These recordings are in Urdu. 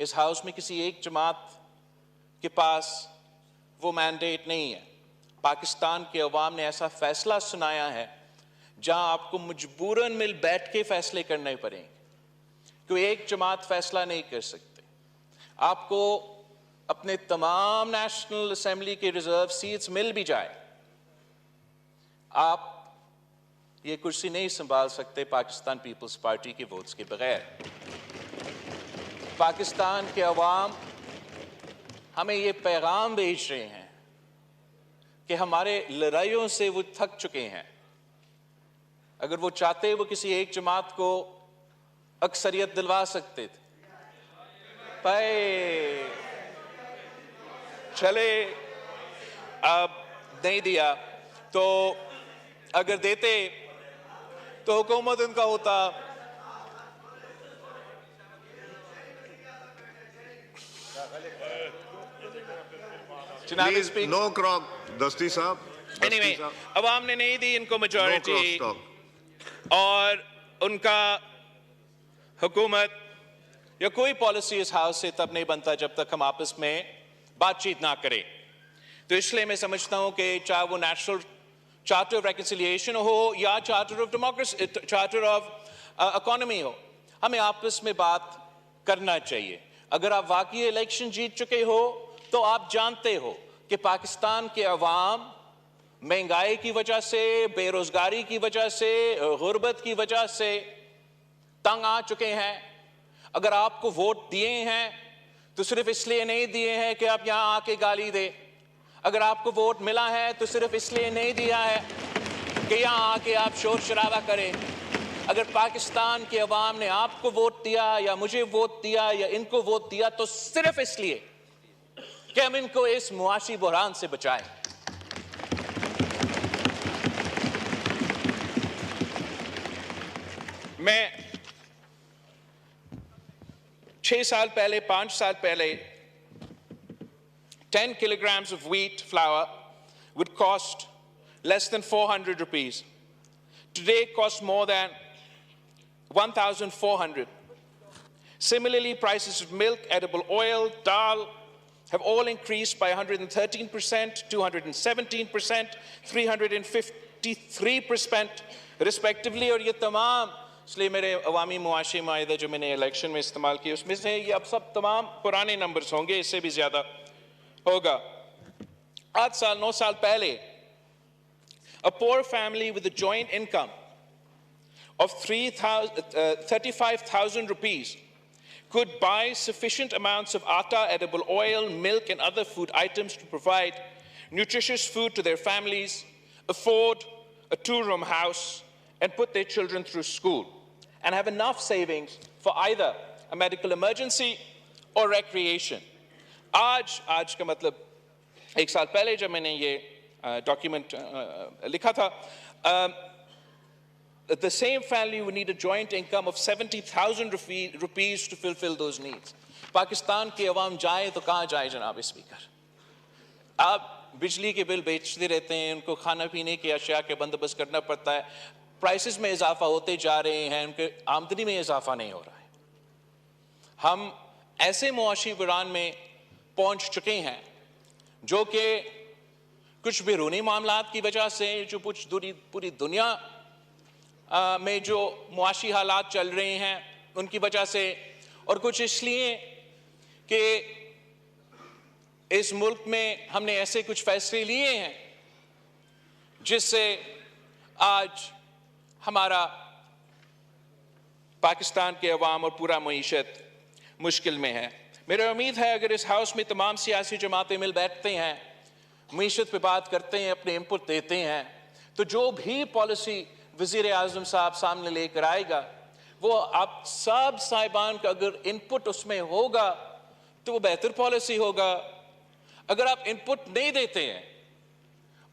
اس ہاؤس میں کسی ایک جماعت کے پاس وہ مینڈیٹ نہیں ہے. پاکستان کے عوام نے ایسا فیصلہ سنایا ہے جہاں آپ کو مجبوراً مل بیٹھ کے فیصلے کرنے پڑیں گے. کوئی ایک جماعت فیصلہ نہیں کر سکتے. آپ کو اپنے تمام نیشنل اسمبلی کے ریزرو سیٹس مل بھی جائے, آپ یہ کرسی نہیں سنبھال سکتے پاکستان پیپلز پارٹی کے ووٹس کے بغیر. پاکستان کے عوام ہمیں یہ پیغام بھیج رہے ہیں کہ ہمارے لڑائیوں سے وہ تھک چکے ہیں. اگر وہ چاہتے وہ کسی ایک جماعت کو اکثریت دلوا سکتے تھے. چلے اب نہیں دیا تو اگر دیتے تو حکومت ان کا ہوتا. نو کراپ دستی صاحب. Anyway, عوام نے نہیں دی ان کو میجورٹی, اور ان کا حکومت یا کوئی پالیسی اس ہاؤس سے تب نہیں بنتا جب تک ہم آپس میں بات چیت نہ کریں. تو اس لیے میں سمجھتا ہوں کہ چاہے وہ نیشنل چارٹر آف ریکنسیلیشن ہو یا charter of democracy, charter of economy ہو, ہمیں آپس میں بات کرنا چاہیے. اگر آپ واقعی الیکشن جیت چکے ہو تو آپ جانتے ہو کہ پاکستان کے عوام مہنگائی کی وجہ سے, بے روزگاری کی وجہ سے, غربت کی وجہ سے تنگ آ چکے ہیں. اگر آپ کو ووٹ دیے ہیں تو صرف اس لیے نہیں دیے ہیں کہ آپ یہاں آ کے گالی دیں. اگر آپ کو ووٹ ملا ہے تو صرف اس لیے نہیں دیا ہے کہ یہاں آ کے آپ شور شرابہ کریں. اگر پاکستان کے عوام نے آپ کو ووٹ دیا یا مجھے ووٹ دیا یا ان کو ووٹ دیا تو صرف اس لیے کہ ہم ان کو اس معاشی بحران سے بچائیں. میں 6 سال پہلے 5 سال پہلے 10 kilograms of wheat flour would cost less than 400 rupees. Today it costs more than 1,400. Similarly, prices of milk, edible oil, dal have all increased by 113%, 217%, 353% respectively. اور یہ تمام, اس لیے میرے عوامی معاشی معاہدہ جو میں نے الیکشن میں استعمال کیا اس میں سے یہ اب سب تمام پرانے نمبرز ہوں گے, اس سے بھی زیادہ ہوگا. 8 سال 9 سال پہلے a poor family with a joint income of 35,000 rupees could buy sufficient amounts of atta, edible oil, milk and other food items to provide nutritious food to their families, afford a 2-room house and put their children through school, and have enough savings for either a medical emergency or recreation. آج کا مطلب 1 سال پہلے جب میں نے یہ ڈاکیومنٹ لکھا تھا, the same family would need a joint income of 70,000 rupees to fulfill those needs. Pakistan کے عوام جائے تو کہاں جائے جناب اسپیکر؟ آپ بجلی کے بل بیچتے رہتے ہیں, ان کو کھانا پینے کی اشیاء کے بندوبست کرنا پڑتا ہے, پرائسز میں اضافہ ہوتے جا رہے ہیں, ان کے آمدنی میں اضافہ نہیں ہو رہا ہے. ہم ایسے معاشی بحران میں پہنچ چکے ہیں جو کہ کچھ بیرونی معاملات کی وجہ سے, جو کچھ پوری دنیا میں جو معاشی حالات چل رہے ہیں ان کی وجہ سے, اور کچھ اس لیے کہ اس ملک میں ہم نے ایسے کچھ فیصلے لیے ہیں جس سے آج ہمارا پاکستان کے عوام اور پورا معیشت مشکل میں ہے. میرا امید ہے اگر اس ہاؤس میں تمام سیاسی جماعتیں مل بیٹھتے ہیں, معیشت پہ بات کرتے ہیں, اپنے انپٹ دیتے ہیں, تو جو بھی پالیسی وزیر اعظم صاحب سامنے لے کر آئے گا وہ آپ سب صاحبان کا اگر انپٹ اس میں ہوگا تو وہ بہتر پالیسی ہوگا. اگر آپ انپٹ نہیں دیتے ہیں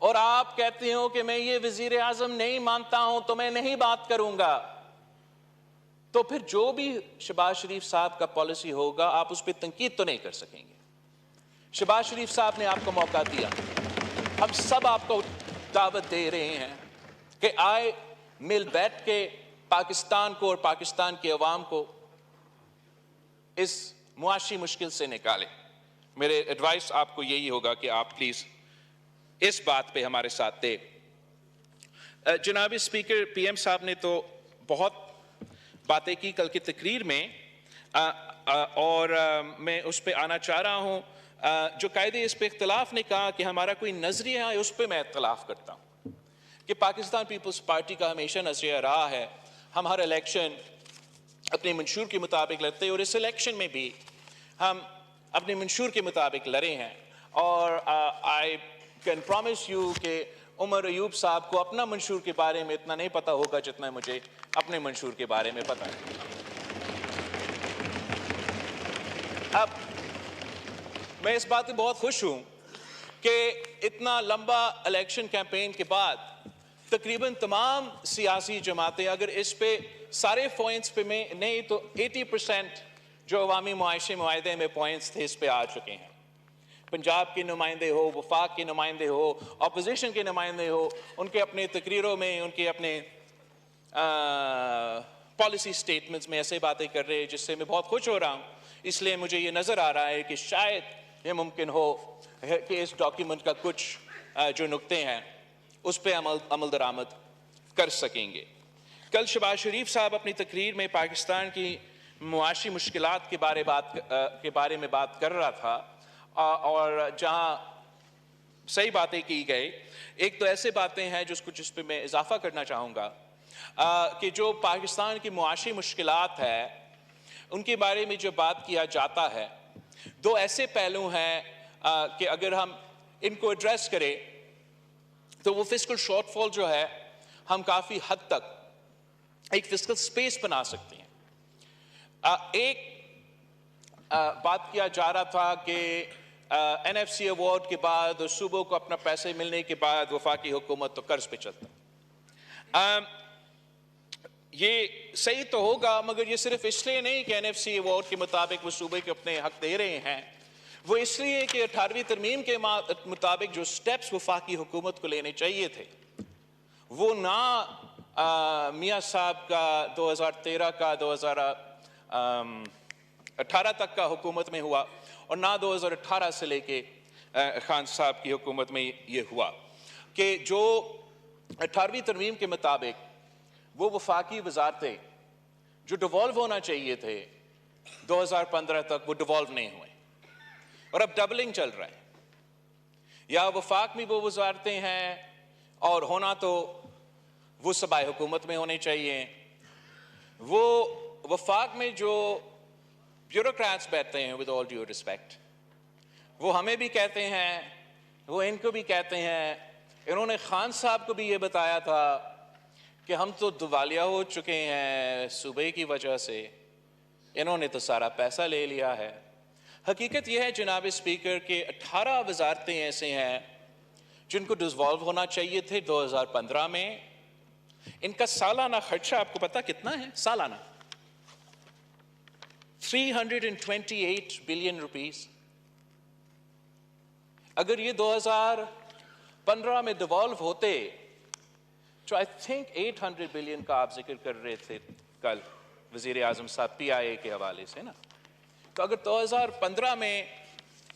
اور آپ کہتے ہو کہ میں یہ وزیر اعظم نہیں مانتا ہوں تو میں نہیں بات کروں گا, تو پھر جو بھی شہباز شریف صاحب کا پالیسی ہوگا آپ اس پہ تنقید تو نہیں کر سکیں گے. شہباز شریف صاحب نے آپ کو موقع دیا, ہم سب آپ کو دعوت دے رہے ہیں کہ آئے مل بیٹھ کے پاکستان کو اور پاکستان کے عوام کو اس معاشی مشکل سے نکالے. میرے ایڈوائس آپ کو یہی ہوگا کہ آپ پلیز اس بات پہ ہمارے ساتھ دیں. جناب اسپیکر، پی ایم صاحب نے تو بہت باتیں کی کل کی تقریر میں، اور میں اس پہ آنا چاہ رہا ہوں. جو قائدِ اس پہ اختلاف نے کہا کہ ہمارا کوئی نظریہ ہے، اس پہ میں اختلاف کرتا ہوں کہ پاکستان پیپلز پارٹی کا ہمیشہ نظریہ رہا ہے ہم ہر الیکشن اپنے منشور کے مطابق لڑتے ہیں، اور اس الیکشن میں بھی ہم اپنے منشور کے مطابق لڑے ہیں. اور آئی کین پرومس یو کہ عمر ایوب صاحب کو اپنا منشور کے بارے میں اتنا نہیں پتہ ہوگا جتنا مجھے اپنے منشور کے بارے میں پتہ ہے. اب میں اس بات پہ بہت خوش ہوں کہ اتنا لمبا الیکشن کیمپین کے بعد تقریباً تمام سیاسی جماعتیں اگر اس پہ سارے پوائنٹس پہ میں نہیں تو 80% جو عوامی معاشی معاہدے میں پوائنٹس تھے اس پہ آ چکے ہیں. پنجاب کے نمائندے ہو، وفاق کے نمائندے ہو، اپوزیشن کے نمائندے ہو، ان کے اپنے تقریروں میں، ان کے اپنے پالیسی سٹیٹمنٹس میں ایسے باتیں کر رہے ہیں جس سے میں بہت خوش ہو رہا ہوں. اس لیے مجھے یہ نظر آ رہا ہے کہ شاید یہ ممکن ہو کہ اس ڈاکیومنٹ کا کچھ جو نکتے ہیں اس پہ عمل درآمد کر سکیں گے. کل شہباز شریف صاحب اپنی تقریر میں پاکستان کی معاشی مشکلات کے بارے میں بات کر رہا تھا، اور جہاں صحیح باتیں کی گئی، ایک تو ایسے باتیں ہیں جس پہ میں اضافہ کرنا چاہوں گا کہ جو پاکستان کی معاشی مشکلات ہے ان کے بارے میں جو بات کیا جاتا ہے، دو ایسے پہلو ہیں کہ اگر ہم ان کو ایڈریس کریں تو وہ فسکل شارٹ فال جو ہے ہم کافی حد تک ایک فسکل سپیس بنا سکتے ہیں. ایک بات کیا جا رہا تھا کہ این ایف سی ایوارڈ کے بعد اور صوبوں کو اپنا پیسے ملنے کے بعد وفاقی حکومت تو قرض پہ چلتا. یہ صحیح تو ہوگا، مگر یہ صرف اس لیے نہیں کہ این ایف سی ایوارڈ کے مطابق وہ صوبے کے اپنے حق دے رہے ہیں، وہ اس لیے کہ 18ویں ترمیم کے مطابق جو سٹیپس وفاقی حکومت کو لینے چاہیے تھے وہ نہ میاں صاحب کا 2013 کا 2018 تک کا حکومت میں ہوا، اور نہ 2018 سے لے کے خان صاحب کی حکومت میں یہ ہوا کہ جو 18ویں ترمیم کے مطابق وہ وفاقی وزارتیں جو ڈیوالو ہونا چاہیے تھے 2015 تک وہ ڈیوالو نہیں ہوئے، اور اب ڈبلنگ چل رہا ہے. یا وفاق میں وہ وزارتیں ہیں اور ہونا تو وہ صوبائی حکومت میں ہونے چاہیے. وہ وفاق میں جو بیوروکریٹس بیٹھتے ہیں with all due respect، وہ ہمیں بھی کہتے ہیں، وہ ان کو بھی کہتے ہیں. انہوں نے خان صاحب کو بھی یہ بتایا تھا کہ ہم تو دیوالیہ ہو چکے ہیں صوبے کی وجہ سے، انہوں نے تو سارا پیسہ لے لیا ہے. حقیقت یہ ہے جناب اسپیکر کہ 18 وزارتیں ایسے ہیں جن کو ڈیوالو ہونا چاہیے تھے 2015 میں. ان کا سالانہ خرچہ آپ کو پتا کتنا ہے؟ سالانہ 328 بلین روپیز. اگر یہ 2015 میں ڈیوالو ہوتے، جو آئی تھنک 800 بلین کا آپ ذکر کر رہے تھے کل وزیر اعظم صاحب پی آئی اے کے حوالے سے نا، تو اگر 2015 میں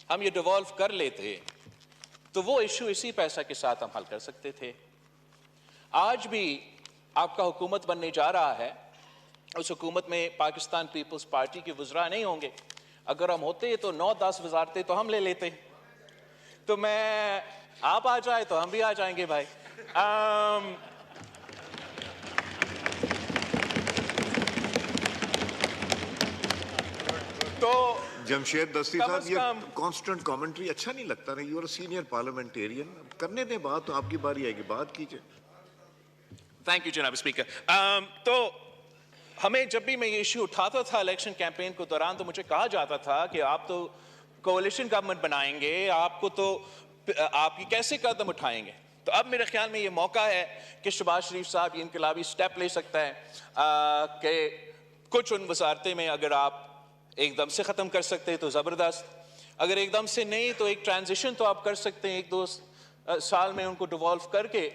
ہم یہ ڈیوالو کر لیتے تو وہ ایشو اسی پیسہ کے ساتھ ہم حل کر سکتے تھے. آج بھی آپ کا حکومت بننے جا رہا ہے، اس حکومت میں پاکستان پیپلز پارٹی کے وزراء نہیں ہوں گے. اگر ہم ہوتے تو 9-10 وزارتیں تو ہم لے لیتے. تو میں آپ آ جائے تو ہم بھی آ جائیں گے بھائی. تو جمشید دستی صاحب، یہ کانسٹنٹ کامنٹری اچھا نہیں لگتا نا. یو آر سینئر پارلیمنٹیرین، کرنے دیں بات، تو آپ کی باری آئے گی، بات کیجئے. تھینک یو جناب اسپیکر. تو ہمیں جب بھی میں یہ ایشو اٹھاتا تھا الیکشن کیمپین کو دوران تو مجھے کہا جاتا تھا کہ آپ تو کوalition گورنمنٹ بنائیں گے، آپ کو تو آپ کی کیسے قدم اٹھائیں گے. تو اب میرے خیال میں یہ موقع ہے کہ شہباز شریف صاحب یہ انقلابی سٹیپ لے سکتا ہے کہ کچھ ان وزارتیں میں اگر آپ ایک دم سے ختم کر سکتے تو زبردست، اگر ایک دم سے نہیں تو ایک ٹرانزیشن تو آپ کر سکتے ہیں 1-2 سال میں ان کو ڈیوالو کر کے.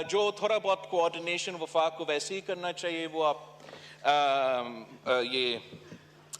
جو تھوڑا بہت کوآرڈینیشن وفاق کو ویسے ہی کرنا چاہیے وہ آپ یہ